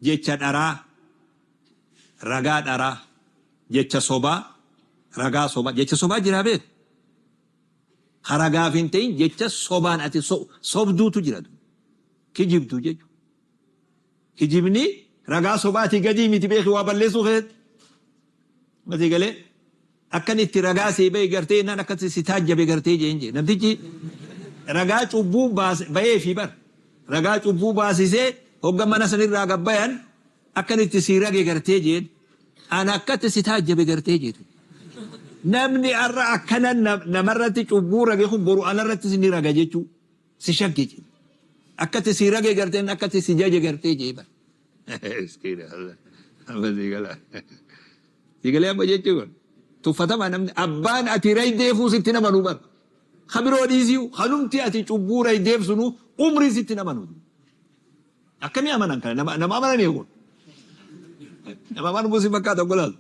jecha dharaa, ragaa dharaa, jecha sobaa, ragaa sobaa, jecha sobaa jira beeku. Haragaaf hin ta'in jecha sobaan ati sobduutu jira. Kijibdu jechuudha. Kijibni ragaa sobaatii gadi miti beeku waa balleessuu keessatti. Mati galee akkanitti ragaa see bahe gartee naan akkatti si taajjabe gartee jeenje. Namtichi ragaa cubbuu bahee fi bar. Ragaa cubbuu baasisee hogga mana sanirraa gabbayan akkanitti si rage gartee jeen. Ana akkatti si taajjabe gartee jeetu. Namni arra akkanan namarratti cubbuu rage kun boru anarratti si ni raga jechuu si shakki jee. Akkatti si rage gartee akkatti si jaje gartee jee bar. Iskiidha Allah. Amma sigala. Sigalee amma jechuun tuffatama namni abbaan ati raydeefuu sitti nama nu bar. Khabiroo dhiisiu hanumti ati cubbuu raydeef sunu umrii sitti nama nu. Akkamii amanan kana nama amanan eeguun. Nama amanan buusi bakka tokko laatu.